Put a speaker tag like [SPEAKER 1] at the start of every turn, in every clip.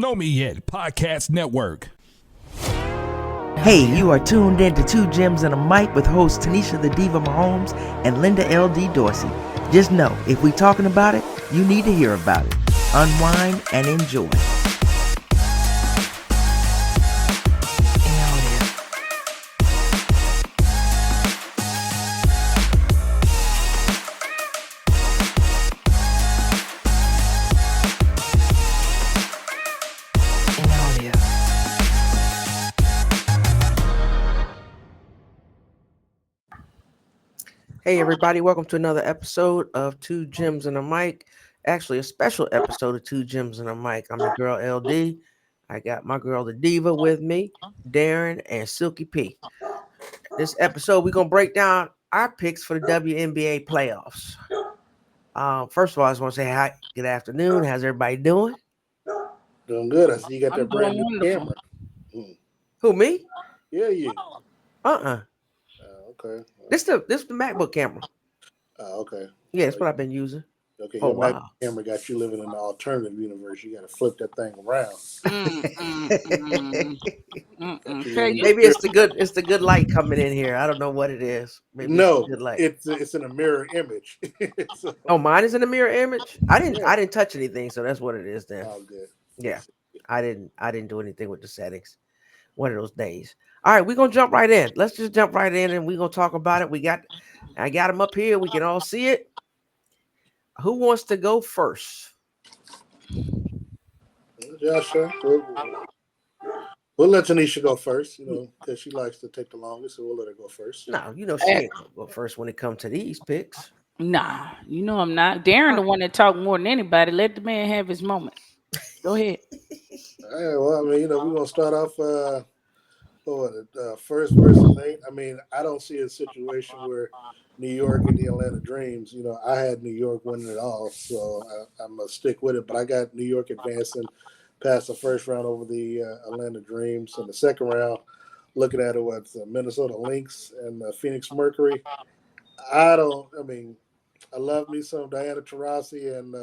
[SPEAKER 1] Know Me Yet Podcast Network.
[SPEAKER 2] Hey, you are tuned in to Two Gems and a Mic with hosts Tanisha the Diva Mahomes and Linda L.D. Dorsey. Just know, if we talking about it, you need to hear about it. Unwind and enjoy. Hey everybody, welcome to another episode of Two Gems and a Mic. Actually, a special episode of Two Gems and a Mic. I'm your girl LD. I got my girl the Diva with me, Darren and Silky P. This episode, we're gonna break down our picks for the WNBA playoffs. First of all, I just want to say hi, good afternoon. How's everybody doing?
[SPEAKER 3] Doing good. I see you got that brand new camera.
[SPEAKER 2] Who, me?
[SPEAKER 3] Yeah, you. Okay.
[SPEAKER 2] This the MacBook camera.
[SPEAKER 3] Okay.
[SPEAKER 2] Yeah, that's what I've been using.
[SPEAKER 3] Okay, your MacBook camera got you living in an alternative universe. You got to flip that thing around.
[SPEAKER 2] Maybe it's the good light coming in here. I don't know what it is. Maybe
[SPEAKER 3] no,
[SPEAKER 2] it's the good light.
[SPEAKER 3] It's in a mirror image.
[SPEAKER 2] So, oh, mine is in a mirror image. I didn't touch anything, so that's what it is then.
[SPEAKER 3] Oh, good.
[SPEAKER 2] Yeah, I didn't do anything with the settings. One of those days. All right, we're gonna jump right in. Let's just jump right in and we're gonna talk about it. I got them up here. We can all see it. Who wants to go first?
[SPEAKER 3] Yeah, sure. We'll let Tanisha go first, because she likes to take the longest, so we'll let her go first.
[SPEAKER 2] No, she ain't gonna go first when it comes to these picks.
[SPEAKER 4] Nah, I'm not. Darren, the one that talk more than anybody. Let the man have his moment. Go ahead.
[SPEAKER 3] All right, well, we're gonna start off first versus 8. I don't see a situation where New York and the Atlanta Dreams, I had New York winning it all, so I'm going to stick with it. But I got New York advancing past the first round over the Atlanta Dreams. In the second round, looking at it with Minnesota Lynx and Phoenix Mercury. I love me some Diana Taurasi and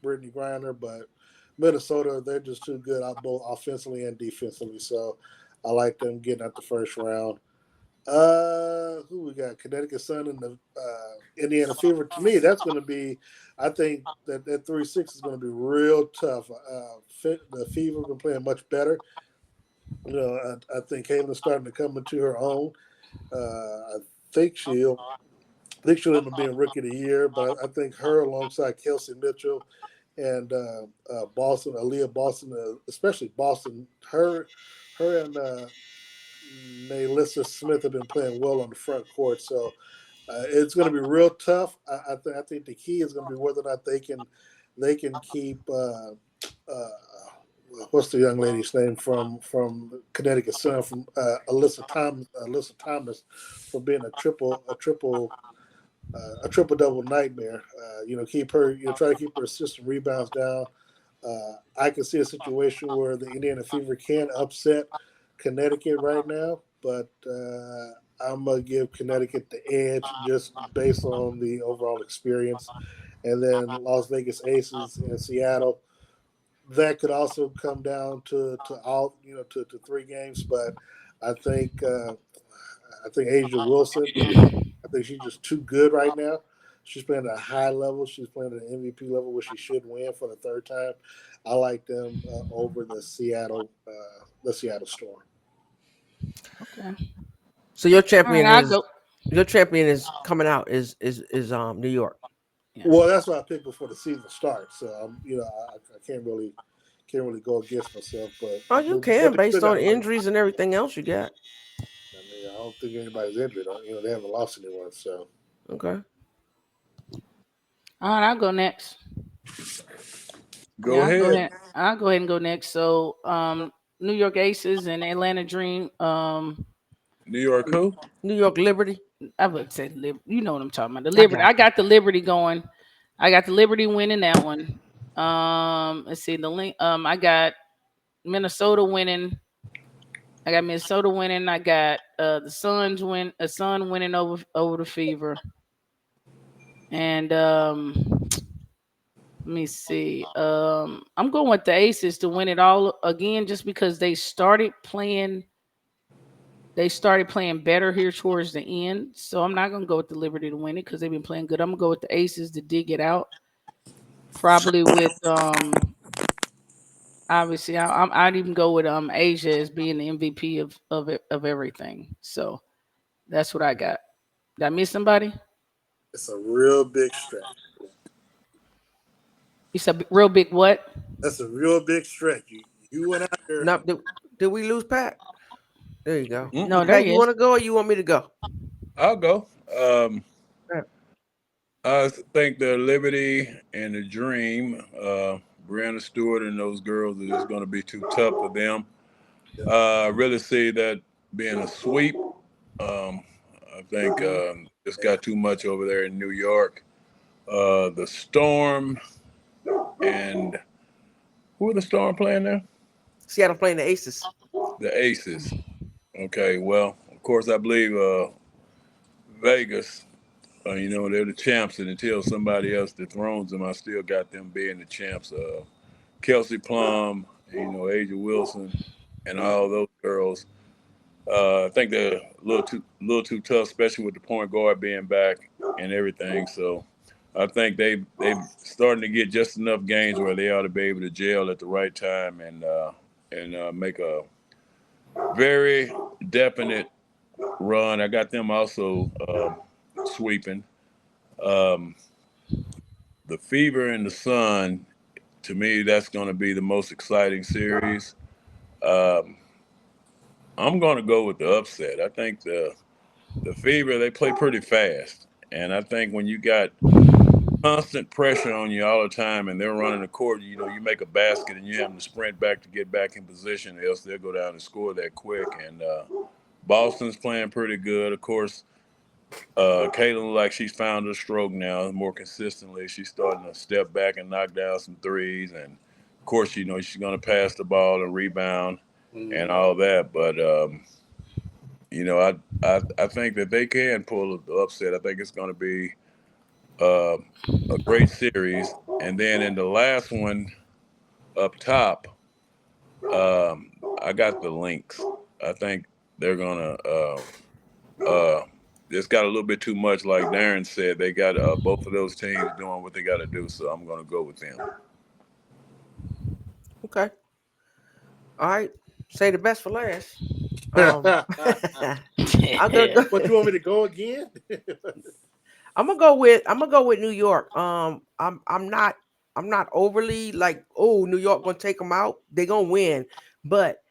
[SPEAKER 3] Brittany Griner, but Minnesota, they're just too good both offensively and defensively, so I like them getting out the first round. Who we got? Connecticut Sun and the Indiana Fever. To me, that's going to be. I think that 3-6 is going to be real tough. The Fever have been playing much better. I think Caitlin's starting to come into her own. I think she'll end up being Rookie of the Year, but I think her alongside Kelsey Mitchell and Boston, Aaliyah Boston, especially Boston, her and Naylissa Smith have been playing well on the front court, so it's going to be real tough. I think the key is going to be whether or not they can keep what's the young lady's name from Connecticut Sun, from Alyssa Thomas, from being a triple double nightmare. Keep her. Try to keep her assist and rebounds down. I can see a situation where the Indiana Fever can upset Connecticut right now, but I'm going to give Connecticut the edge just based on the overall experience. And then Las Vegas Aces and Seattle, that could also come down to 3 games, but I think Asia Wilson, I think she's just too good right now. She's playing at a high level. She's playing at an MVP level where she should win for the third time. I like them over the Seattle Storm.
[SPEAKER 4] Okay.
[SPEAKER 2] So your champion is coming out is New York.
[SPEAKER 4] Yeah.
[SPEAKER 3] Well, that's what I picked before the season starts. So I can't really go against myself. But
[SPEAKER 2] you can based on injuries and everything else you got.
[SPEAKER 3] I don't think anybody's injured. They haven't lost anyone. So
[SPEAKER 2] okay.
[SPEAKER 4] All right, I'll go next.
[SPEAKER 5] Go ahead.
[SPEAKER 4] I'll go ahead and go next. So, New York Aces and Atlanta Dream.
[SPEAKER 5] New York who?
[SPEAKER 2] New York Liberty.
[SPEAKER 4] I would say Liberty. You know what I'm talking about. The Liberty. I got the Liberty going. I got the Liberty winning that one. Let's see the link. I got Minnesota winning. I got the Suns winning over the Fever. And Let me see. I'm going with the Aces to win it all again, just because they started playing. They started playing better here towards the end, so I'm not gonna go with the Liberty to win it because they've been playing good. I'm gonna go with the Aces to dig it out. Probably with obviously I'd even go with Asia as being the MVP of everything. So that's what I got. Did I miss somebody?
[SPEAKER 3] It's a real big stretch.
[SPEAKER 4] You said real big what?
[SPEAKER 3] That's a real big stretch. You went out there.
[SPEAKER 2] No, did we lose Pat? There you go.
[SPEAKER 4] No, there
[SPEAKER 2] Pat,
[SPEAKER 4] he
[SPEAKER 2] you
[SPEAKER 4] is.
[SPEAKER 2] want to go or you want me to go?
[SPEAKER 5] I'll go.
[SPEAKER 2] Yeah.
[SPEAKER 5] I think the Liberty and the Dream, Brianna Stewart and those girls are just going to be too tough for them. I really see that being a sweep. I think it's got too much over there in New York. The Storm and who are the Storm playing there?
[SPEAKER 2] Seattle playing the Aces.
[SPEAKER 5] The Aces. Okay, well, of course, I believe Vegas. They're the champs, and until somebody else dethrones them, I still got them being the champs. Kelsey Plum, Asia Wilson, and all those girls. I think they're a little too tough, especially with the point guard being back and everything. So I think they starting to get just enough games where they ought to be able to gel at the right time and make a very definite run. I got them also sweeping. Um, the Fever and the Sun, to me, that's going to be the most exciting series. Um, I'm going to go with the upset. I think the Fever, they play pretty fast, and I think when you got constant pressure on you all the time, and they're running the court, you make a basket and you have to sprint back to get back in position, else they'll go down and score that quick. And Boston's playing pretty good, of course. Caitlin, like she's found her stroke now more consistently. She's starting to step back and knock down some threes, and of course, she's going to pass the ball and rebound and all that. But I think that they can pull the upset. I think it's going to be uh, a great series. And then in the last one up top, I got the Lynx. I think they're going to. It's got a little bit too much, like Darren said. They got both of those teams doing what they got to do, so I'm going to go with them.
[SPEAKER 2] Okay. All right. Say the best for last. I'm gonna go,
[SPEAKER 3] What, you want me to go again?
[SPEAKER 2] I'm gonna go with New York. I'm not overly like, oh, New York gonna take them out. They're gonna win, but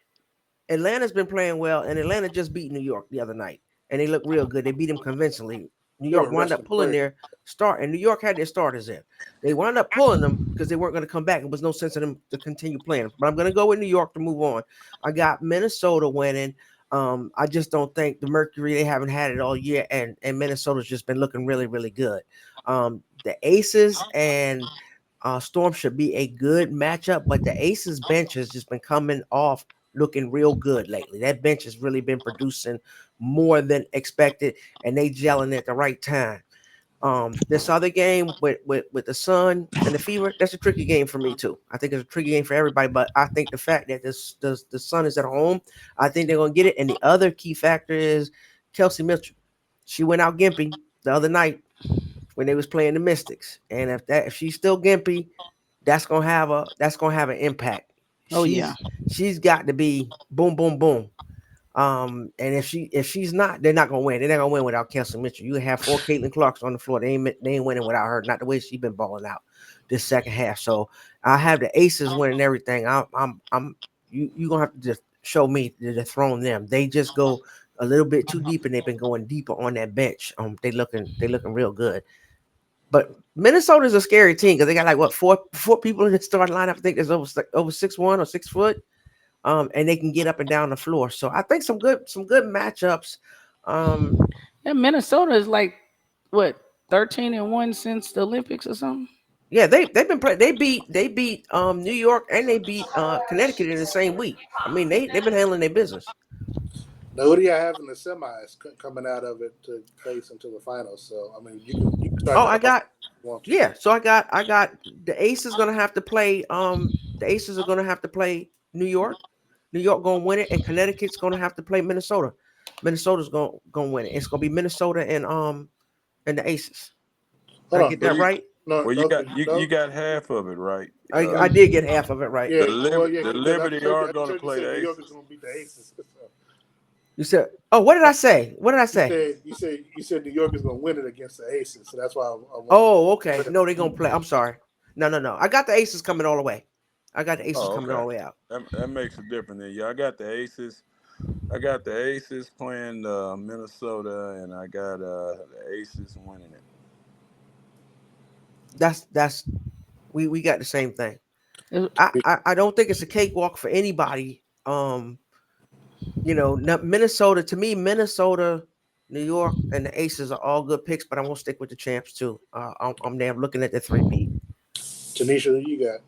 [SPEAKER 2] Atlanta's been playing well, and Atlanta just beat New York the other night, and they look real good. They beat them convincingly. New
[SPEAKER 3] They
[SPEAKER 2] York
[SPEAKER 3] were
[SPEAKER 2] wound up
[SPEAKER 3] resting
[SPEAKER 2] pulling
[SPEAKER 3] players.
[SPEAKER 2] their start, and New York had their starters in. They wound up pulling them because they weren't going to come back. There was no sense in them to continue playing. But I'm going to go with New York to move on. I got Minnesota winning. I just don't think the Mercury, they haven't had it all year, and Minnesota's just been looking really, really good. The Aces and Storm should be a good matchup, but the Aces bench has just been coming off looking real good lately. That bench has really been producing more than expected, and they gelling at the right time. This other game with the Sun and the Fever, that's a tricky game for me too. I think it's a tricky game for everybody, but I think the fact that the Sun is at home, I think they're gonna get it. And the other key factor is Kelsey Mitchell. She went out gimpy the other night when they was playing the Mystics, and if she's still gimpy, that's gonna have an impact.
[SPEAKER 4] Oh yeah.
[SPEAKER 2] She's got to be boom, boom, boom. And if she's not, they're not gonna win. They're not gonna win without Kelsey Mitchell. You have 4 Caitlin Clarks on the floor. They ain't winning without her. Not the way she's been balling out this second half. So I have the Aces winning everything. You gonna have to just show me to dethrone them. They just go a little bit too deep, and they've been going deeper on that bench. They looking real good. But Minnesota's a scary team because they got like what four people in the starting lineup. I think there's over 6'1" or 6 foot. And they can get up and down the floor. So I think some good matchups.
[SPEAKER 4] Yeah, Minnesota is like what 13-1 since the Olympics or something.
[SPEAKER 2] Yeah, they've been playing. They beat New York, and they beat Connecticut in the same week. I mean, they've been handling their business.
[SPEAKER 3] Now, who do you have in the semis coming out of it to face into the finals? So, I mean, you can start.
[SPEAKER 2] Oh,
[SPEAKER 3] Want to.
[SPEAKER 2] Yeah, so I got the Aces gonna have to play. The Aces are gonna have to play New York. New York gonna win it, and Connecticut's gonna have to play Minnesota. Minnesota's gonna win it. It's gonna be Minnesota and the Aces. Did
[SPEAKER 3] Hold
[SPEAKER 2] I
[SPEAKER 3] on.
[SPEAKER 2] get that right?
[SPEAKER 3] No,
[SPEAKER 5] Well,
[SPEAKER 3] no, 'cause
[SPEAKER 5] you got half of it right.
[SPEAKER 2] I did get half of it right.
[SPEAKER 3] yeah,
[SPEAKER 5] The
[SPEAKER 3] because I
[SPEAKER 5] Liberty
[SPEAKER 3] heard
[SPEAKER 5] are
[SPEAKER 3] you,
[SPEAKER 5] going to
[SPEAKER 3] you
[SPEAKER 5] play
[SPEAKER 3] said
[SPEAKER 5] the
[SPEAKER 3] New York is
[SPEAKER 5] Aces.
[SPEAKER 3] going to beat the Aces.
[SPEAKER 2] You said, oh, what did I say? What did I say?
[SPEAKER 3] You said New York is going to win it against the Aces, so that's why I want.
[SPEAKER 2] Oh, okay. No, they're gonna play. I'm sorry. No. I got the Aces coming all the way. I got the Aces
[SPEAKER 5] Oh,
[SPEAKER 2] coming all
[SPEAKER 5] okay.
[SPEAKER 2] the way out.
[SPEAKER 5] That makes a difference. Then, yeah, I got the Aces. I got the Aces playing Minnesota, and I got the Aces winning it.
[SPEAKER 2] That's we got the same thing.
[SPEAKER 4] It-
[SPEAKER 2] I don't think it's a cakewalk for anybody. Minnesota, to me, Minnesota, New York, and the Aces are all good picks, but I'm gonna stick with the champs too. I'm there looking at the 3-peat.
[SPEAKER 3] Tanisha, who you got?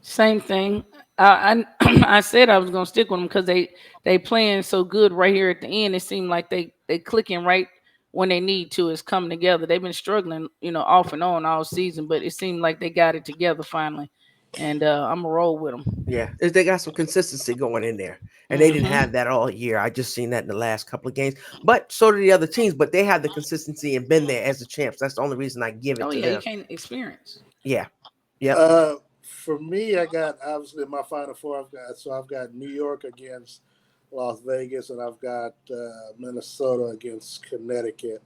[SPEAKER 4] Same thing. I said I was gonna stick with them because they playing so good right here at the end. It seemed like they clicking right when they need to. It's coming together. They've been struggling, off and on all season, but it seemed like they got it together finally. And I'm gonna roll with them.
[SPEAKER 2] Yeah, they got some consistency going in there, and they didn't
[SPEAKER 4] Mm-hmm.
[SPEAKER 2] have that all year. I just seen that in the last couple of games, but so do the other teams. But they have the consistency and been there as the champs. That's the only reason I give it
[SPEAKER 4] Oh
[SPEAKER 2] to
[SPEAKER 4] yeah, you
[SPEAKER 2] them.
[SPEAKER 4] can't experience.
[SPEAKER 2] Yeah, yep.
[SPEAKER 3] For me, I got obviously my Final Four. I've got New York against Las Vegas, and I've got Minnesota against Connecticut.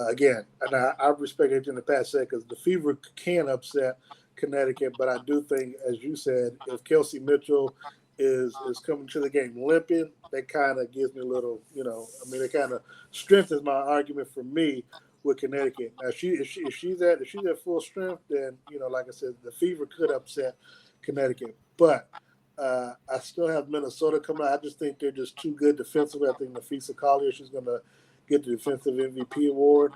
[SPEAKER 3] Again, and I respect everything the past said because the Fever can upset Connecticut, but I do think, as you said, if Kelsey Mitchell is coming to the game limping, that kind of gives me a little, it kind of strengthens my argument for me with Connecticut. Now, if she's at full strength, then like I said, the Fever could upset Connecticut, but. I still have Minnesota coming out. I just think they're just too good defensively. I think Nafisa Collier, she's going to get the defensive MVP award,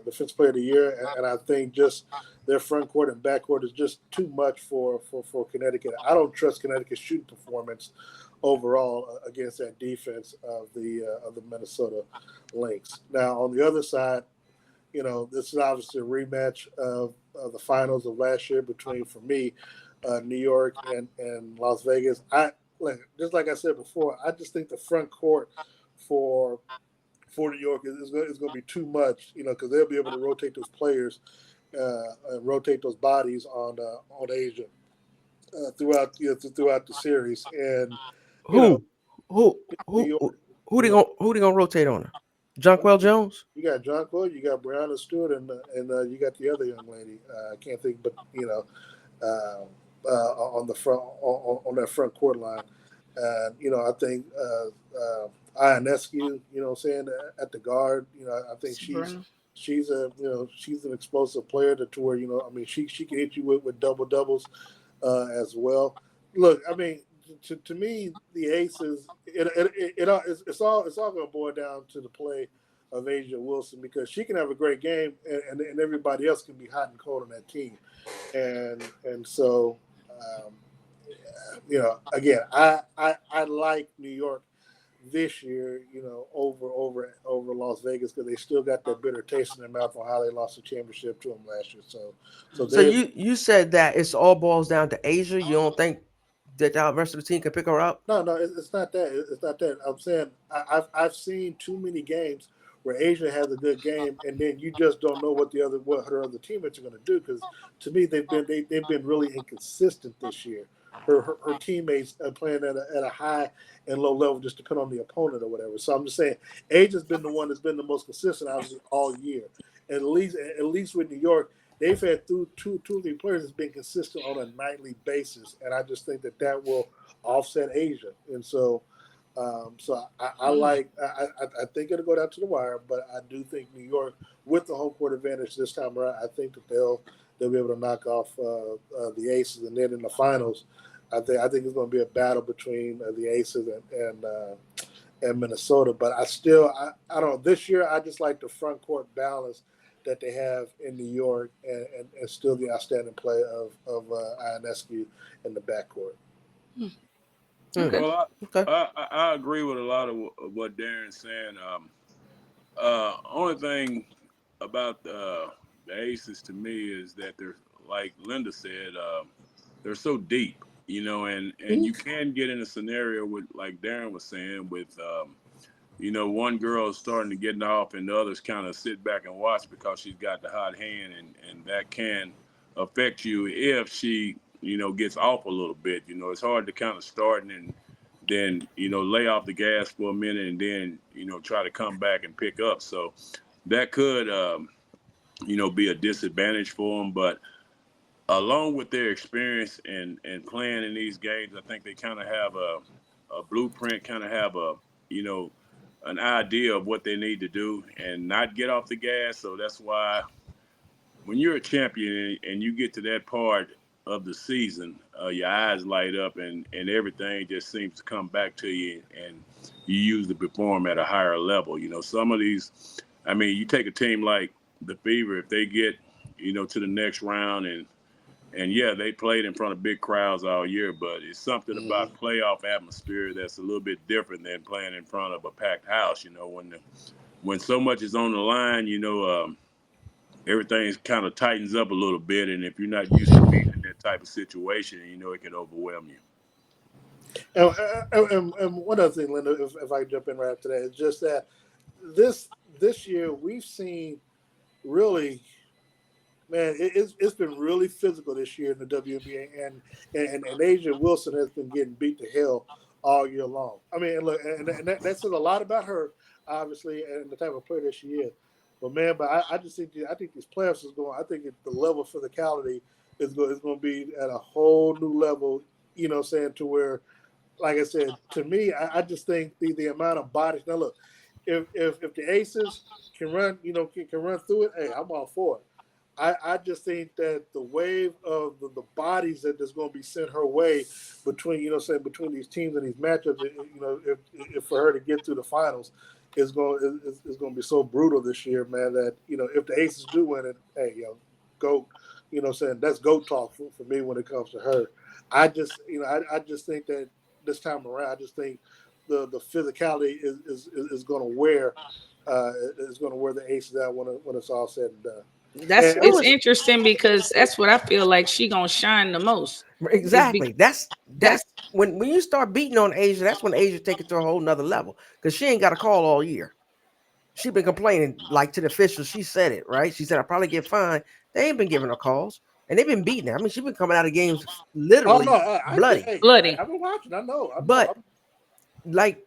[SPEAKER 3] defensive player of the year, and I think just their front court and back court is just too much for Connecticut. I don't trust Connecticut's shooting performance overall against that defense of the Minnesota Lynx. Now on the other side, this is obviously a rematch of the finals of last year between, for me, New York and Las Vegas. Just like I said before, I just think the front court for New York is going to be too much, because they'll be able to rotate those players, and rotate those bodies on Asia throughout the series, and
[SPEAKER 2] Who, who,
[SPEAKER 3] New
[SPEAKER 2] who,
[SPEAKER 3] York.
[SPEAKER 2] who they gonna rotate on her? Jonquel Jones.
[SPEAKER 3] You got John Claude, you got Brianna Stewart, and you got the other young lady. I can't think, but on the front on that front court line, and I think Ionescu, what I'm saying, at the guard, I think
[SPEAKER 4] Sabrina.
[SPEAKER 3] she's she's an explosive player to where she can hit you with double doubles as well. Look, I mean, to me, the Aces, it's all going to boil down to the play of Asia Wilson, because she can have a great game, and everybody else can be hot and cold on that team, and so again, I like New York this year, over Las Vegas, because they still got that bitter taste in their mouth on how they lost the championship to them last year. So
[SPEAKER 2] So you said that it's all boils down to Asia. You don't think that the rest of the team can pick her up?
[SPEAKER 3] No, it's not that. It's not that. I'm saying I've seen too many games where Asia has a good game, and then you just don't know what her other teammates are going to do. Because to me, they've been really inconsistent this year. Her teammates are playing at a high and low level, just depending on the opponent or whatever. So I'm just saying, Asia's been the one that's been the most consistent, obviously, all year. At least with New York, they've had two or three players that's been consistent on a nightly basis, and I just think that will offset Asia. And so I think it'll go down to the wire, but I do think New York, with the home court advantage this time around, I think that they'll be able to knock off the Aces, and then in the finals, I think it's going to be a battle between the Aces and Minnesota. But I don't. This year, I just like the front court balance that they have in New York, and still the outstanding play of Ionescu in the backcourt.
[SPEAKER 4] Okay.
[SPEAKER 5] Well,
[SPEAKER 2] Okay.
[SPEAKER 5] I agree with a lot of what Darren's saying. Only thing about the Aces to me is that they're, like Linda said, they're so deep, and you can get in a scenario with, like Darren was saying, with one girl is starting to get off and the others kind of sit back and watch because she's got the hot hand, and that can affect you if she gets off a little bit. It's hard to kind of start and then lay off the gas for a minute and then try to come back and pick up. So that could be a disadvantage for them. But along with their experience and playing in these games, I think they kind of have a blueprint, kind of have an idea of what they need to do and not get off the gas. So that's why when you're a champion and you get to that part of the season, your eyes light up and everything just seems to come back to you, and you usually perform at a higher level. Some of these, you take a team like the Fever, if they get, to the next round and yeah, they played in front of big crowds all year, but it's something about playoff atmosphere that's a little bit different than playing in front of a packed house. When so much is on the line, everything kind of tightens up a little bit, and if you're not used to being in that type of situation, it can overwhelm you.
[SPEAKER 3] And one other thing, Linda, if I jump in right after that, is just that this year we've seen really, man, it's been really physical this year in the WNBA, and Asia Wilson has been getting beat to hell all year long. Look, and that says a lot about her, obviously, and the type of player that she is. But man, I just think these playoffs is going. I think the level of physicality is going to be at a whole new level. To where, like I said, to me, I just think the amount of bodies. Now look, if the Aces can run, can run through it, hey, I'm all for it. I just think that the wave of the bodies that is going to be sent her way between between these teams and these matchups, if for her to get through the finals, is going to be so brutal this year, man. That if the Aces do win it, hey, go, that's GOAT talk for me when it comes to her. I just I just think that this time around, I just think the physicality is going to wear the Aces out when it's all said and done.
[SPEAKER 4] It's interesting because that's what I feel like she gonna shine the most.
[SPEAKER 2] Exactly. That's when you start beating on Asia, that's when Asia take it to a whole nother level, because she ain't got a call all year. She been complaining like to the officials. She said it, right? She said, "I'll probably get fined." They ain't been giving her calls, and they've been beating her. She's been coming out of games literally bloody.
[SPEAKER 4] Bloody.
[SPEAKER 3] I've been watching. I know.
[SPEAKER 2] But like,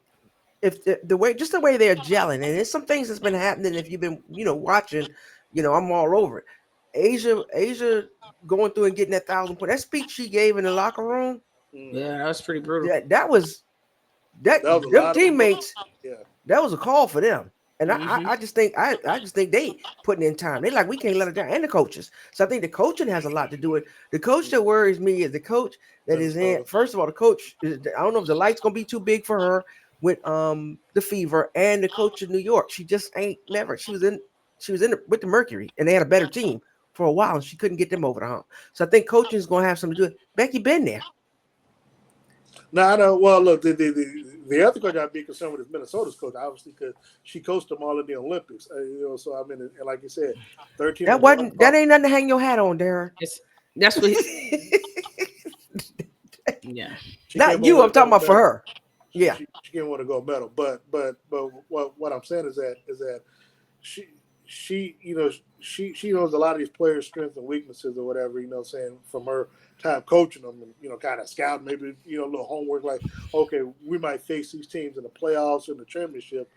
[SPEAKER 2] if the way they're gelling, and there's some things that's been happening. If you've been watching, I'm all over it. Asia going through and getting that 1,000 point. That speech she gave in the locker room.
[SPEAKER 4] Yeah, that was pretty brutal.
[SPEAKER 2] That was them teammates. That was a call for them. And I just think they putting in time. They like, we can't let it down. And the coaches. So I think the coaching has a lot to do with it. The coach that worries me is the coach that is in. First of all, the coach is, I don't know if the light's gonna be too big for her with the Fever, and the coach in New York. She just ain't never. She was in with the Mercury, and they had a better team for a while, and she couldn't get them over the hump. So I think coaching is gonna have something to do with it. Becky been there.
[SPEAKER 3] No, I know. Well, look, the other coach I'd be concerned with is Minnesota's coach, obviously, because she coached them all in the Olympics. So and like you said, 13.
[SPEAKER 2] That ain't nothing to hang your hat on, Darren.
[SPEAKER 4] That's what. Yeah.
[SPEAKER 2] Not you. I'm talking about for her. Yeah.
[SPEAKER 3] She didn't want to go medal, but what I'm saying is that she knows a lot of these players' strengths and weaknesses or whatever, saying from her time coaching them and, kind of scouting, maybe, a little homework, like, okay, we might face these teams in the playoffs and the championship.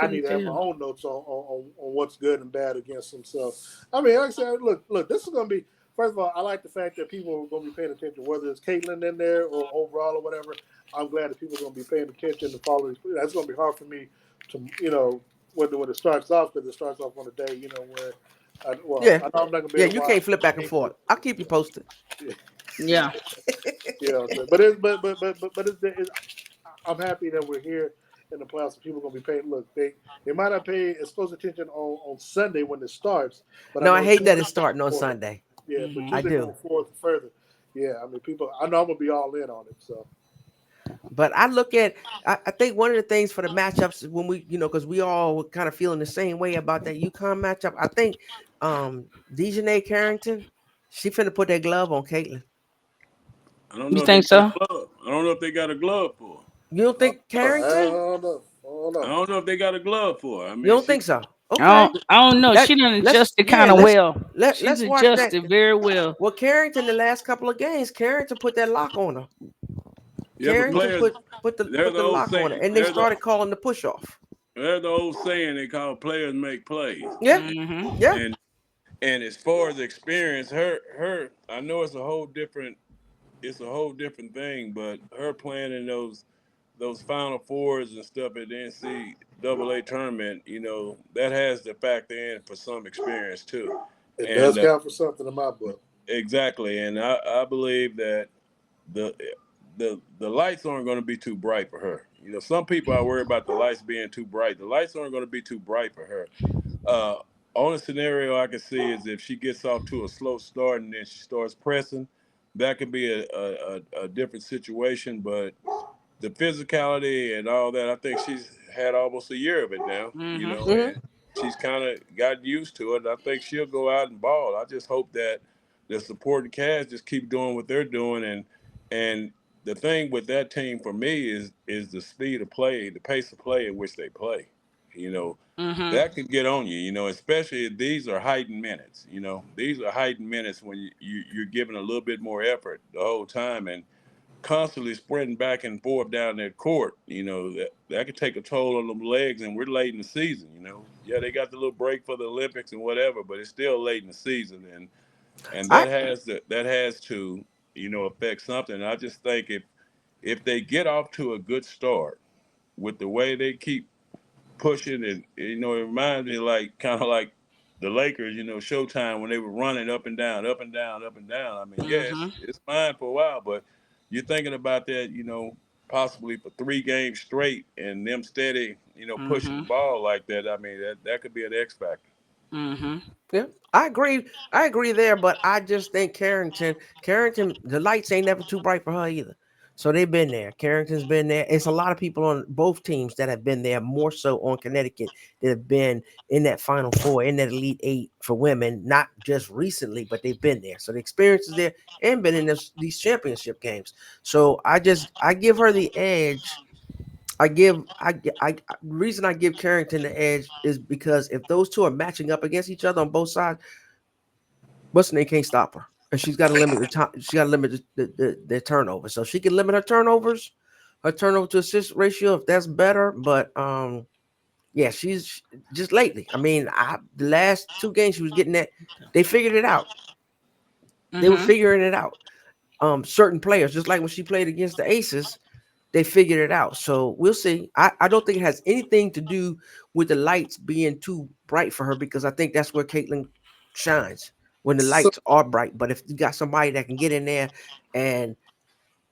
[SPEAKER 3] I need to have my own notes on what's good and bad against them. So, like I said, look, this is going to be, first of all, I like the fact that people are going to be paying attention, whether it's Caitlin in there or overall or whatever. I'm glad that people are going to be paying attention to follow these. That's going to be hard for me to, when it starts off, because it starts off on a day, where, I know I'm not going to be able to
[SPEAKER 2] you can't flip back and forth. I'll keep you posted.
[SPEAKER 4] Yeah.
[SPEAKER 3] But I'm happy that we're here in the playoffs. And people are going to be paying. Look, they might not pay as close attention on Sunday when it starts. But
[SPEAKER 2] I hate that it's starting on Sunday.
[SPEAKER 3] Yeah, but
[SPEAKER 2] I do.
[SPEAKER 3] Going forward further. Yeah, people. I know I'm going to be all in on it. So.
[SPEAKER 2] But I look at, I think one of the things for the matchups when we, because we all were kind of feeling the same way about that UConn matchup. I think Dejanay Carrington, she finna put that glove on Caitlin.
[SPEAKER 5] I don't
[SPEAKER 4] You
[SPEAKER 5] know if they
[SPEAKER 4] think
[SPEAKER 5] got a
[SPEAKER 4] so?
[SPEAKER 5] glove. I don't know if they got a glove for her.
[SPEAKER 2] You don't think
[SPEAKER 3] I
[SPEAKER 2] Carrington?
[SPEAKER 3] don't know. I don't
[SPEAKER 5] I
[SPEAKER 3] know.
[SPEAKER 5] don't know if they got a glove for her. I
[SPEAKER 2] You
[SPEAKER 5] mean,
[SPEAKER 2] don't
[SPEAKER 5] she
[SPEAKER 2] think so? Okay.
[SPEAKER 4] I don't know.
[SPEAKER 2] That
[SPEAKER 4] She done
[SPEAKER 2] let's
[SPEAKER 4] adjusted
[SPEAKER 2] yeah,
[SPEAKER 4] kind of
[SPEAKER 2] let's
[SPEAKER 4] well.
[SPEAKER 2] let
[SPEAKER 4] She's
[SPEAKER 2] let's watch that.
[SPEAKER 4] adjusted very well.
[SPEAKER 2] Well, Carrington the last couple of games, Carrington put that lock on her.
[SPEAKER 5] yeah, but
[SPEAKER 2] Carrington
[SPEAKER 5] players,
[SPEAKER 2] put the lock on her, and they started calling the push off.
[SPEAKER 5] there's the old saying they call players make plays.
[SPEAKER 2] Yeah,
[SPEAKER 4] Mm-hmm.
[SPEAKER 2] yeah.
[SPEAKER 5] And and as far as experience, her I know it's a whole different thing, but her playing in those Final Fours and stuff at the NCAA tournament, that has to factor in for some experience too.
[SPEAKER 3] It does
[SPEAKER 5] And
[SPEAKER 3] count for something in my book.
[SPEAKER 5] exactly, and I believe that the the lights aren't going to be too bright for her. Some people are worried about the lights being too bright. The lights aren't going to be too bright for her. Uh, Only scenario I can see is if she gets off to a slow start and then she starts pressing, that could be a different situation. But the physicality and all that, I think she's had almost a year of it now,
[SPEAKER 4] Mm-hmm.
[SPEAKER 2] Hmm.
[SPEAKER 5] and she's kind of gotten used to it. I think she'll go out and ball. I just hope that the supporting cast just keep doing what they're doing, and the thing with that team for me is the speed of play, the pace of play in which they play. You know,
[SPEAKER 4] Mm-hmm.
[SPEAKER 5] that could get on you. Especially if these are heightened minutes. These are heightened minutes when you're giving a little bit more effort the whole time and constantly spreading back and forth down that court, that could take a toll on them legs, and we're late in the season. Yeah, they got the little break for the Olympics and whatever, but it's still late in the season, and
[SPEAKER 2] I
[SPEAKER 5] that has to affect something. And I just think if they get off to a good start with the way they keep pushing, and it reminds me like kind of like the Lakers, Showtime when they were running up and down, up and down, up and down. I mean, yeah,
[SPEAKER 4] Mm-hmm.
[SPEAKER 5] it's fine for a while, but you're thinking about that, possibly for 3 games straight and them steady, pushing the
[SPEAKER 4] Mm-hmm.
[SPEAKER 5] ball like that. I mean, that could be an X factor.
[SPEAKER 4] Mm-hmm.
[SPEAKER 2] Yeah, I agree. I agree there, but I just think Carrington, the lights ain't never too bright for her either. So they've been there. Carrington's been there. It's a lot of people on both teams that have been there, more so on Connecticut, that have been in that Final Four, in that Elite Eight for women, not just recently, but they've been there. So the experience is there and been in these championship games. So I give her the edge. The reason I give Carrington the edge is because if those two are matching up against each other on both sides, what's name can't stop her, and she's got to limit the time. She got to limit the turnovers, so she can limit her turnover to assist ratio if that's better. But yeah, she's just lately. I mean, the last 2 games she was getting that, they figured it out. They were
[SPEAKER 4] Mm-hmm.
[SPEAKER 2] figuring it out. Certain players, just like when she played against the Aces, they figured it out. So we'll see. I don't think it has anything to do with the lights being too bright for her, because I think that's where Caitlin shines, when the
[SPEAKER 3] So,
[SPEAKER 2] lights are bright. But if you got somebody that can get in there and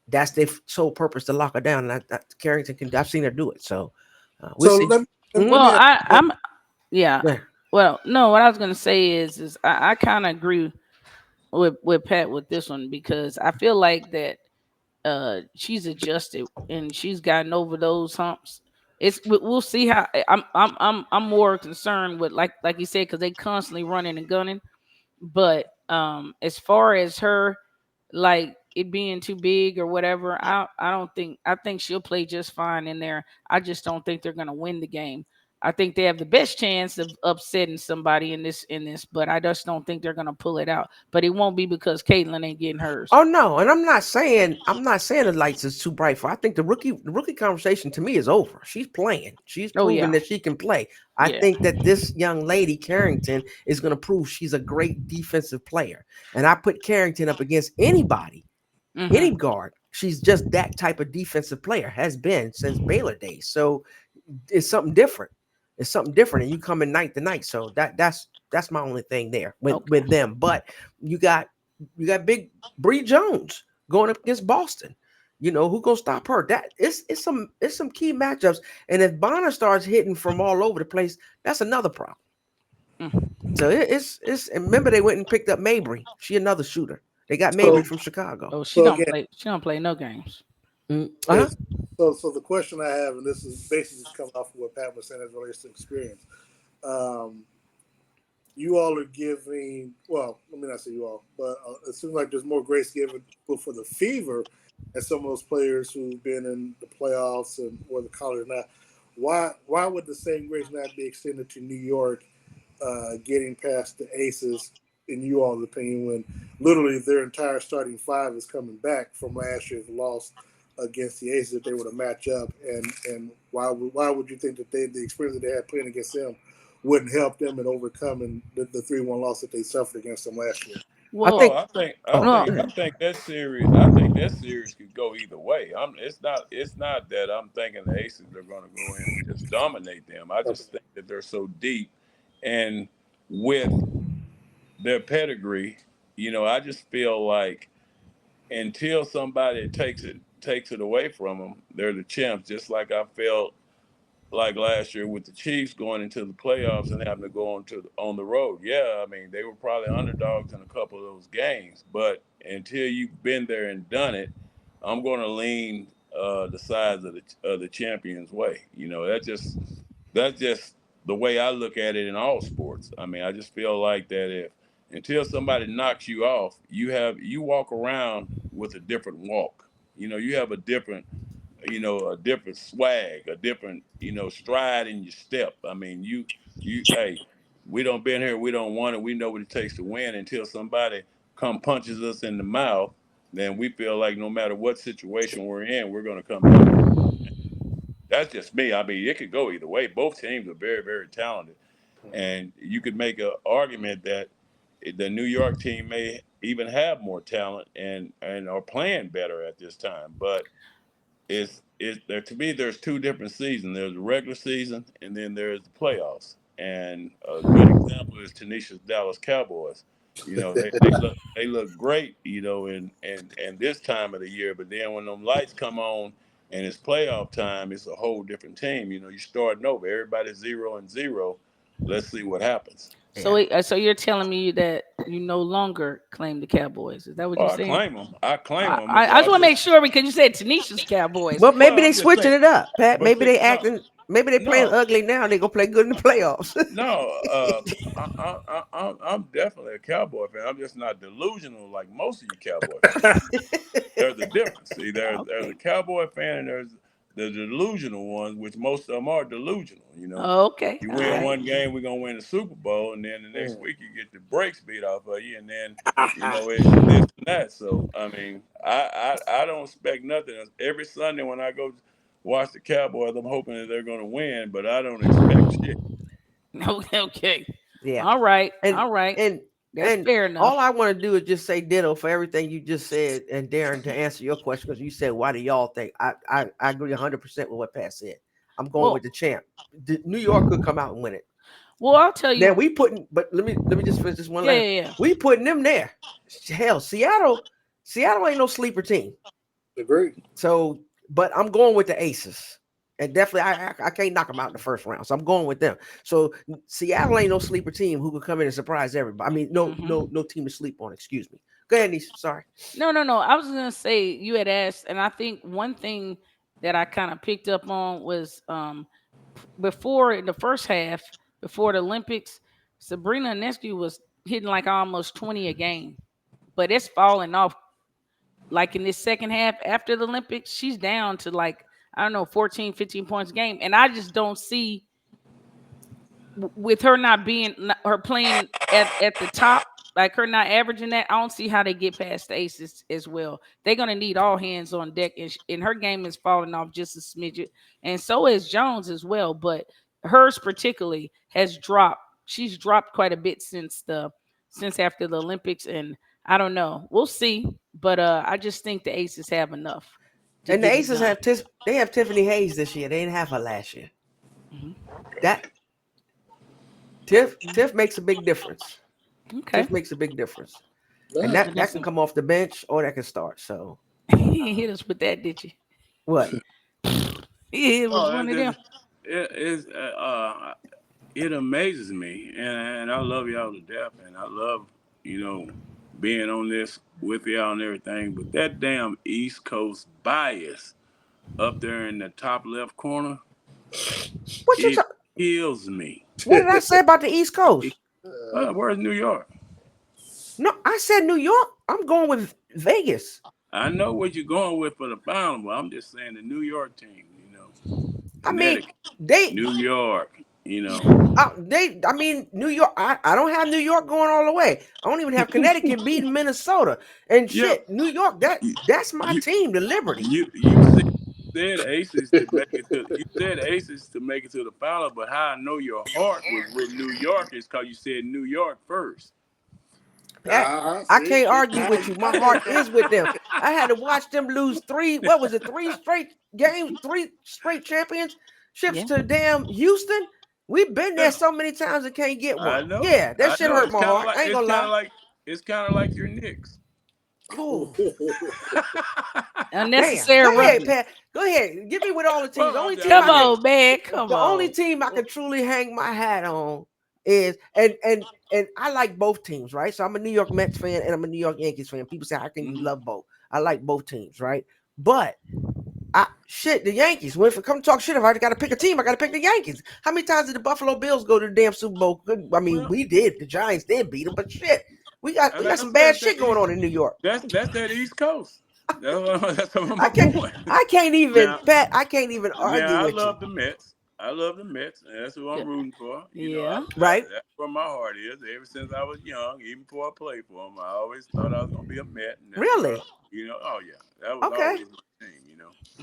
[SPEAKER 2] that's their sole purpose to lock her down, and Carrington can, I've seen her do it. So we'll
[SPEAKER 3] so
[SPEAKER 2] see.
[SPEAKER 3] let
[SPEAKER 4] Well,
[SPEAKER 3] me ask you
[SPEAKER 4] I'm yeah.
[SPEAKER 2] Yeah.
[SPEAKER 4] Well, no, what I was gonna say is I kind of agree with Pat with this one, because I feel like that she's adjusted and she's gotten over those humps. We'll see how. I'm more concerned with, like you said, because they constantly running and gunning. But as far as her, like it being too big or whatever, I don't think, I think she'll play just fine in there. I just don't think they're gonna win the game. I think they have the best chance of upsetting somebody in this, but I just don't think they're gonna pull it out. But it won't be because Caitlin ain't getting hers.
[SPEAKER 2] Oh no, and I'm not saying the lights is too bright for. I think the rookie conversation to me is over. She's playing. She's
[SPEAKER 4] Oh
[SPEAKER 2] proven
[SPEAKER 4] yeah,
[SPEAKER 2] that she can play. I
[SPEAKER 4] yeah.
[SPEAKER 2] think that this young lady Carrington is going to prove she's a great defensive player. And I put Carrington up against anybody, any
[SPEAKER 4] Mm-hmm.
[SPEAKER 2] guard. She's just that type of defensive player, has been since Baylor days. So it's something different. It's something different, and you come in night to night. So that's my only thing there with
[SPEAKER 4] Okay.
[SPEAKER 2] with them. But you got big Bree Jones going up against Boston. Who gonna stop her? That it's some key matchups. And if Bonner starts hitting from all over the place, that's another problem.
[SPEAKER 4] Mm.
[SPEAKER 2] So it's and remember they went and picked up Mabry. She another shooter. They got Mabry
[SPEAKER 3] so
[SPEAKER 2] from Chicago.
[SPEAKER 4] Oh, she
[SPEAKER 3] so
[SPEAKER 4] don't
[SPEAKER 3] again,
[SPEAKER 4] play. She don't play no games.
[SPEAKER 2] Uh-huh.
[SPEAKER 3] So the question I have, and this is basically just coming off of what Pat was saying as it relates to experience. Um, you all are giving, well, let me not say you all, but it seems like there's more grace given for the Fever and some of those players who've been in the playoffs and or the college now. Why would the same grace not be extended to New York, getting past the Aces, in you all's opinion, when literally their entire starting five is coming back from last year's loss against the Aces that they were to match up, and why would you think that the experience that they had playing against them wouldn't help them in overcoming the 3-1 loss that they suffered against them last year?
[SPEAKER 2] I
[SPEAKER 4] Well,
[SPEAKER 2] think.
[SPEAKER 5] I think I
[SPEAKER 2] Oh,
[SPEAKER 4] no.
[SPEAKER 5] think
[SPEAKER 2] go
[SPEAKER 5] I
[SPEAKER 2] ahead.
[SPEAKER 5] think that series. I think that series could go either way. It's not that I'm thinking the Aces are going to go in and just dominate them. I
[SPEAKER 3] Okay.
[SPEAKER 5] just think that they're so deep, and with their pedigree, I just feel like until somebody takes it away from them, they're the champs. Just like I felt like last year with the Chiefs going into the playoffs and having to go on the road. Yeah, I mean they were probably underdogs in a couple of those games, but until you've been there and done it, I'm going to lean the sides of the champions way. That's just the way I look at it in all sports. I mean, I just feel like that if until somebody knocks you off, you walk around with a different walk. You have a different swag, a different, stride in your step. I mean, hey, we don't been here, we don't want it, we know what it takes to win until somebody come punches us in the mouth. Then we feel like no matter what situation we're in, we're going to come back. That's just me. I mean, it could go either way. Both teams are very, very talented, and you could make an argument that the New York team may even have more talent and are playing better at this time, but it's there to me. There's two different seasons. There's the regular season, and then there's the playoffs. And a good example is Tanisha's Dallas Cowboys. They look great, in this time of the year. But then when them lights come on and it's playoff time, it's a whole different team. You're starting over. Everybody's 0-0. Let's see what happens.
[SPEAKER 4] So, so you're telling me that you no longer claim the Cowboys? Is that what you're
[SPEAKER 5] Oh, I
[SPEAKER 4] saying?
[SPEAKER 5] claim them. I claim
[SPEAKER 4] I,
[SPEAKER 5] them.
[SPEAKER 4] I, I just want to make sure because you said Tanisha's Cowboys.
[SPEAKER 2] Well, maybe
[SPEAKER 5] Well,
[SPEAKER 2] they
[SPEAKER 5] I'm just
[SPEAKER 2] switching
[SPEAKER 5] saying.
[SPEAKER 2] it up, Pat.
[SPEAKER 5] But
[SPEAKER 2] Maybe
[SPEAKER 5] see,
[SPEAKER 2] they
[SPEAKER 5] no,
[SPEAKER 2] acting. Maybe they playing
[SPEAKER 5] no.
[SPEAKER 2] ugly now. And they gonna play good in the playoffs.
[SPEAKER 5] No, I'm definitely a Cowboy fan. I'm just not delusional like most of you Cowboy fans. There's a difference. See, there's a
[SPEAKER 4] Okay.
[SPEAKER 5] Cowboy fan and there's the delusional ones, which most of them are delusional.
[SPEAKER 4] Okay.
[SPEAKER 5] You
[SPEAKER 4] All
[SPEAKER 5] win
[SPEAKER 4] right.
[SPEAKER 5] one game, we're gonna win the Super Bowl, and then the next week you get the brakes beat off of you, and then it's this and that. So I mean, I don't expect nothing. Every Sunday when I go watch the Cowboys, I'm hoping that they're gonna win, but I don't expect shit.
[SPEAKER 4] Okay. Okay.
[SPEAKER 2] Yeah,
[SPEAKER 4] All right.
[SPEAKER 2] and
[SPEAKER 4] All right.
[SPEAKER 2] and
[SPEAKER 4] That's
[SPEAKER 2] and
[SPEAKER 4] fair enough.
[SPEAKER 2] all I want to do is just say ditto for everything you just said, and Darren, to answer your question, because you said, "Why do y'all think?" I agree 100% with what Pat said. I'm going with
[SPEAKER 4] Well,
[SPEAKER 2] the champ. New York could come out and win it.
[SPEAKER 4] I'll tell
[SPEAKER 2] Now
[SPEAKER 4] you.
[SPEAKER 2] we putting, but let me just finish this one
[SPEAKER 4] Yeah.
[SPEAKER 2] last.
[SPEAKER 4] Yeah. Yeah.
[SPEAKER 2] We putting them there. Hell, Seattle ain't no sleeper team.
[SPEAKER 3] Agreed.
[SPEAKER 2] So, but I'm going with the Aces, and definitely I can't knock them out in the first round. So I'm going with them. So Seattle ain't no sleeper team who could come in and surprise everybody. I mean, no team to sleep on. Excuse me. Go ahead, Nisha. Sorry.
[SPEAKER 4] No, no, no. I was gonna say you had asked, and I think one thing that I kind of picked up on was before in the first half, before the Olympics, Sabrina Ionescu was hitting like almost 20 a game, but it's falling off. Like in this second half after the Olympics, she's down to like I don't know 14, 15 points a game, and I just don't see with her not being her playing at the top, like her not averaging that, I don't see how they get past the Aces as well. They're gonna need all hands on deck, and her game is falling off just a smidget, and so is Jones as well. But hers particularly has dropped. She's dropped quite a bit since after the Olympics, and I don't know. We'll see, but I just think the Aces have enough to
[SPEAKER 2] And the
[SPEAKER 4] get it
[SPEAKER 2] Aces
[SPEAKER 4] done.
[SPEAKER 2] have they have Tiffany Hayes this year. They didn't have her last year.
[SPEAKER 4] Mhm.
[SPEAKER 2] That Tiff makes a big difference.
[SPEAKER 4] Okay,
[SPEAKER 2] Tiff makes a big difference, and
[SPEAKER 3] Yeah.
[SPEAKER 4] so
[SPEAKER 2] that
[SPEAKER 4] that's
[SPEAKER 2] can come off the bench or that can start. So
[SPEAKER 4] he hit us with that, did you?
[SPEAKER 2] what?
[SPEAKER 4] It was
[SPEAKER 5] Oh,
[SPEAKER 4] one
[SPEAKER 5] it
[SPEAKER 4] of them.
[SPEAKER 5] just it amazes me, and I love y'all to death, and I love you know being on this with y'all and everything. But that damn East Coast bias up there in the top left corner.
[SPEAKER 2] What you?
[SPEAKER 5] It kills me.
[SPEAKER 2] What did I say about the East Coast?
[SPEAKER 5] Where's New York?
[SPEAKER 2] No, I said New York. I'm going with Vegas.
[SPEAKER 5] I know what you're going with for the final, but I'm just saying the New York team.
[SPEAKER 2] I mean,
[SPEAKER 5] Connecticut, New York.
[SPEAKER 2] I mean, New York. I don't have New York going all the way. I don't even have Connecticut beating Minnesota and shit.
[SPEAKER 5] Yeah.
[SPEAKER 2] New York. That's my team, the Liberty.
[SPEAKER 5] You said Aces to make it to. You said Aces to make it to the final, but how I know your heart was with New York is because you said New York first.
[SPEAKER 2] I can't argue with you. My heart is with them. I had to watch them lose three straight games, 3 straight championships to damn Houston. We've been there so many times and can't get one.
[SPEAKER 5] I know.
[SPEAKER 2] Yeah, that shit hurt my heart. I ain't gonna lie.
[SPEAKER 5] It's kind of like your Knicks.
[SPEAKER 2] Oh.
[SPEAKER 4] Unnecessary.
[SPEAKER 2] Go ahead, Pat. Go ahead. Give me with all the teams. The only team
[SPEAKER 4] Come on, man. Come
[SPEAKER 2] the
[SPEAKER 4] on.
[SPEAKER 2] only team I can truly hang my hat on is and I like both teams, right? So I'm a New York Mets fan and I'm a New York Yankees fan. People say, how can you love both? I like both teams, right? But the Yankees. When if I come talk shit, if I got to pick a team, I got to pick the Yankees. How many times did the Buffalo Bills go to the damn Super Bowl? I mean, we did. The Giants did beat them, but shit, we got some bad shit going on in New York.
[SPEAKER 5] That's that East Coast. That's
[SPEAKER 2] I can't even argue
[SPEAKER 5] I
[SPEAKER 2] with
[SPEAKER 5] love
[SPEAKER 2] you.
[SPEAKER 5] the Mets. I love the Mets, and that's who I'm rooting for.
[SPEAKER 2] Right.
[SPEAKER 5] That's where my heart is. Ever since I was young, even before I played for them, I always thought I was gonna be a Met.
[SPEAKER 2] Really?
[SPEAKER 5] Oh yeah, that was always my team.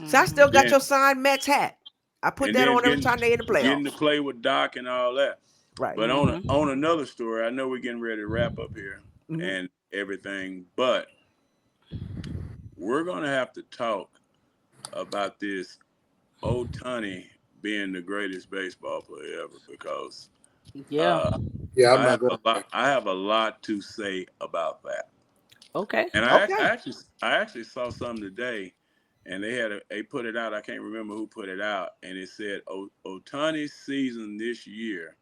[SPEAKER 2] So I still got your signed Mets hat. I put that on every time they in the playoffs.
[SPEAKER 5] Getting to play with Doc and all that.
[SPEAKER 2] Right.
[SPEAKER 5] But on another story, I know we're getting ready to wrap up here and everything, but we're gonna have to talk about this Ohtani being the greatest baseball player ever because I have a lot to say about that.
[SPEAKER 4] Okay.
[SPEAKER 5] And I actually saw something today, and they put it out. I can't remember who put it out, and it said Ohtani's season this year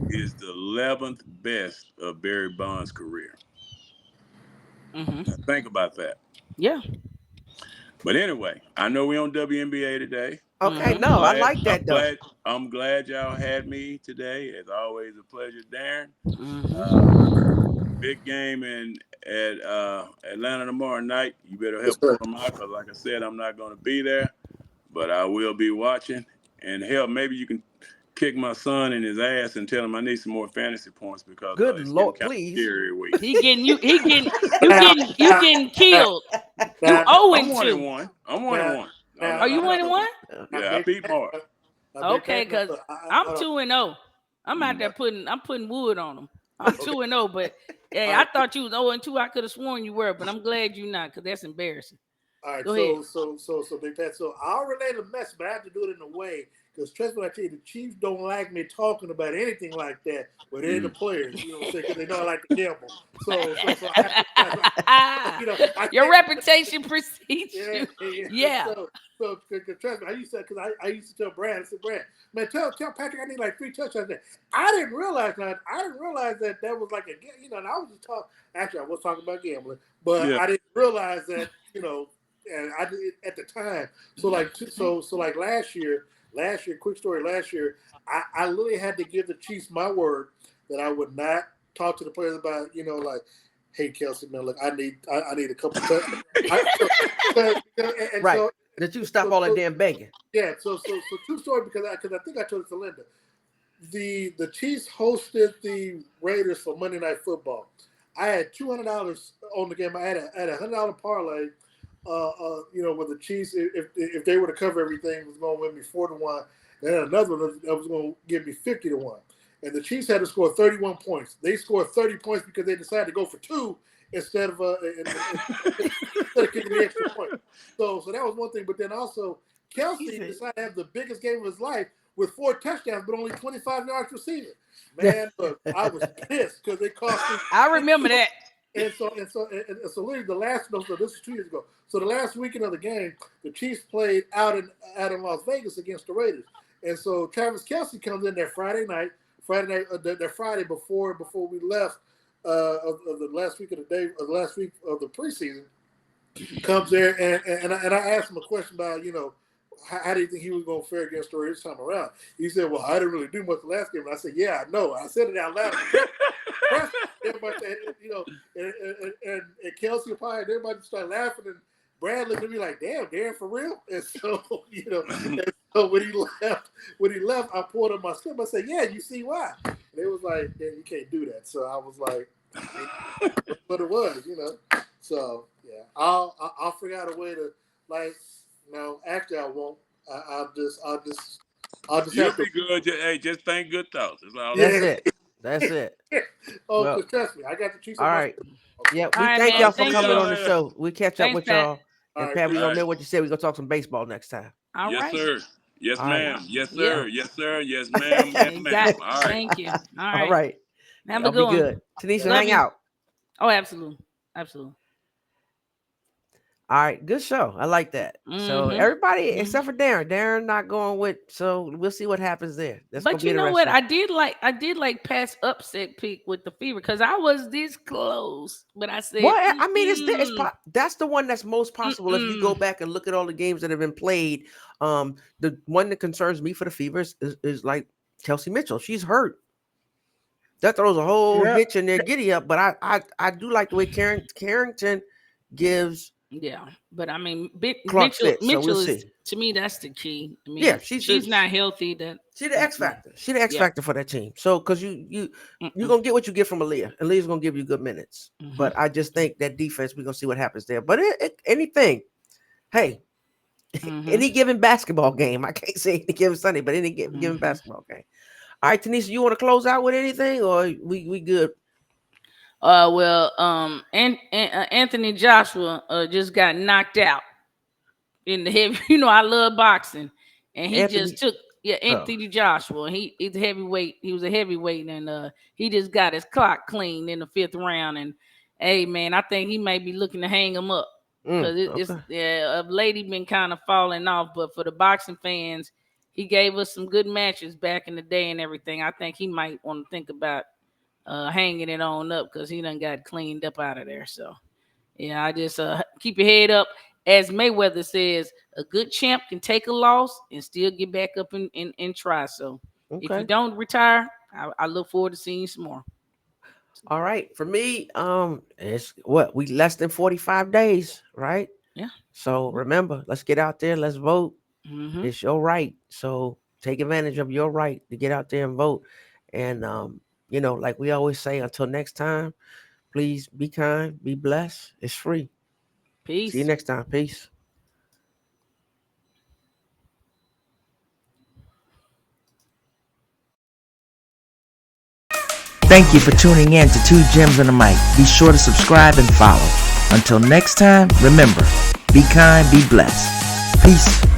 [SPEAKER 5] is the 11th best of Barry Bonds' career. Think about that.
[SPEAKER 4] Yeah.
[SPEAKER 5] But anyway, I know we're on WNBA today.
[SPEAKER 2] Okay, I like that though.
[SPEAKER 5] I'm glad y'all had me today. It's always a pleasure, Darren. Big game at Atlanta tomorrow night. You better help pull them out because, like I said, I'm not going to be there, but I will be watching. And hell, maybe you can kick my son in his ass and tell him I need some more fantasy points because
[SPEAKER 2] good Lord, please.
[SPEAKER 4] He getting you getting killed. You 0-2.
[SPEAKER 5] I'm 1-1.
[SPEAKER 4] Are you 1-1?
[SPEAKER 5] Yeah, I beat Mark.
[SPEAKER 4] Okay, because I'm 2-0. I'm out there putting wood on them. I'm 2-0, but hey, I thought you was 0-2. I could have sworn you were, but I'm glad you're not, because that's embarrassing.
[SPEAKER 3] All right,
[SPEAKER 4] Go ahead.
[SPEAKER 3] So Big Pat. So I'll relate a mess, but I have to do it in a way because trust me, I tell you, the Chiefs don't like me talking about anything like that. But they're the players, you know what I'm saying? Because they know I like to gamble. So I have to,
[SPEAKER 4] your reputation precedes you. Yeah.
[SPEAKER 3] So trust me, I used to tell Brad. I said, Brad, man, tell Patrick I need like 3 touchdowns. I didn't realize that was like a, and I was just talking. Actually, I was talking about gambling, but I didn't realize that, and I did at the time. So like last year, quick story. Last year, I literally had to give the Chiefs my word that I would not talk to the players about, like, hey Kelsey, man, look, I need a couple touchdowns.
[SPEAKER 2] Right. So, that you stop all that damn begging.
[SPEAKER 3] Yeah. So true story because I think I told it to Linda. The Chiefs hosted the Raiders for Monday Night Football. I had $200 on the game. I had a $100 parlay. With the Chiefs, if they were to cover everything, it was going to win me 4-1. Then another one that was going to give me 50-1. And the Chiefs had to score 31 points. They scored 30 points because they decided to go for 2 instead of kicking the extra point. So that was one thing. But then also, Kelsey decided to have the biggest game of his life with 4 touchdowns, but only 25 yards receiving. Man, look, I was pissed because they cost me.
[SPEAKER 4] I remember that.
[SPEAKER 3] And so literally the last, so this was 2 years ago. So the last weekend of the game, the Chiefs played out in Las Vegas against the Raiders. And so Travis Kelsey comes in there Friday night, before we left of the last week of the last week of the preseason. comes there and I asked him a question about, how do you think he was going to fare against her this time around? He said, well, I didn't really do much the last game. And I said, yeah, I know. I said it out loud. Everybody said, and Kelsey Pie and everybody started laughing, and Brad looked at me like, damn, Darren, for real? And so, and so when he left, I pulled up my script. I said, yeah, you see why? And it was like, yeah, you can't do that. So I was like, that's what it was, So yeah, I'll figure out a way to, like, no, actually I won't. I'll just
[SPEAKER 5] You'll
[SPEAKER 3] have to.
[SPEAKER 5] be good. Just think good thoughts. That's all.
[SPEAKER 2] That's it.
[SPEAKER 3] Oh,
[SPEAKER 2] Well,
[SPEAKER 3] trust me, I got the treats.
[SPEAKER 2] All right. Yeah, we
[SPEAKER 4] All right,
[SPEAKER 2] thank
[SPEAKER 4] man.
[SPEAKER 2] y'all for
[SPEAKER 4] Thank
[SPEAKER 2] coming
[SPEAKER 4] you.
[SPEAKER 2] on the show. We catch up
[SPEAKER 4] Thanks,
[SPEAKER 2] with
[SPEAKER 4] Pat.
[SPEAKER 2] y'all. And
[SPEAKER 3] All
[SPEAKER 2] Pat, we
[SPEAKER 3] right.
[SPEAKER 2] gonna know what you said. We gonna talk some baseball next time.
[SPEAKER 4] All
[SPEAKER 5] Yes,
[SPEAKER 4] right.
[SPEAKER 5] sir. Yes,
[SPEAKER 2] All right.
[SPEAKER 5] ma'am. Yes,
[SPEAKER 4] Yeah.
[SPEAKER 5] sir. Yes, sir. Yes, ma'am. Yes, ma'am.
[SPEAKER 4] Exactly.
[SPEAKER 5] All right.
[SPEAKER 4] Thank you. All right.
[SPEAKER 2] All right.
[SPEAKER 4] Have
[SPEAKER 2] Y'all
[SPEAKER 4] a good
[SPEAKER 2] be
[SPEAKER 4] one.
[SPEAKER 2] good. Tanisha,
[SPEAKER 4] Love
[SPEAKER 2] hang
[SPEAKER 4] you.
[SPEAKER 2] out.
[SPEAKER 4] Oh, absolutely. Absolutely.
[SPEAKER 2] All right, good show. I like that. So
[SPEAKER 4] Mhm.
[SPEAKER 2] everybody except for Darren not going with. So we'll see what happens there. That's
[SPEAKER 4] But
[SPEAKER 2] gonna be
[SPEAKER 4] you know what?
[SPEAKER 2] interesting.
[SPEAKER 4] I did like Pat's upset pick with the Fever because I was this close, but I said,
[SPEAKER 2] Well, I mean, that's the one that's most possible. If you go
[SPEAKER 4] Mm-mm.
[SPEAKER 2] back and look at all the games that have been played, the one that concerns me for the Fever is like Kelsey Mitchell. She's hurt. That throws a whole hitch in their giddy up. But I do like the way Carrington gives
[SPEAKER 4] Yeah, but I mean,
[SPEAKER 2] Clark fit. So
[SPEAKER 4] Mitchell
[SPEAKER 2] we'll
[SPEAKER 4] is,
[SPEAKER 2] see.
[SPEAKER 4] to me, that's the key. I mean,
[SPEAKER 2] Yeah,
[SPEAKER 4] she's not healthy.
[SPEAKER 2] She's the X factor. She's the X
[SPEAKER 4] Yeah.
[SPEAKER 2] factor for that team. So because you're gonna get what you get from Aaliyah. Aaliyah's gonna give you good minutes.
[SPEAKER 4] Mhm.
[SPEAKER 2] But I just think that defense, we're gonna see what happens there. But anything, hey,
[SPEAKER 4] Mhm.
[SPEAKER 2] any given basketball game, I can't say any given Sunday, but any given basketball game. All right, Tanisha, you want to close out with anything, or we good?
[SPEAKER 4] Anthony Joshua just got knocked out in the heavy. I love boxing, and he just took Anthony Joshua. He's a heavyweight. He was a heavyweight, and he just got his clock cleaned in the 5th round. And hey, man, I think he may be looking to hang him up because a lady been kind of falling off. But for the boxing fans, he gave us some good matches back in the day and everything. I think he might want to think about hanging it on up because he done got cleaned up out of there. So yeah, I just keep your head up. As Mayweather says, a good champ can take a loss and still get back up and try. So if you don't retire, I look forward to seeing you some more.
[SPEAKER 2] All right, for me, it's we less than 45 days, right?
[SPEAKER 4] Yeah.
[SPEAKER 2] So remember, let's get out there, let's vote.
[SPEAKER 4] Mm-hmm.
[SPEAKER 2] It's your right. So take advantage of your right to get out there and vote. And like we always say, until next time, please be kind, be blessed. It's free.
[SPEAKER 4] Peace.
[SPEAKER 2] See you next time. Peace.
[SPEAKER 6] Thank you for tuning in to Two Gems and a Mic. Be sure to subscribe and follow. Until next time, remember, be kind, be blessed. Peace.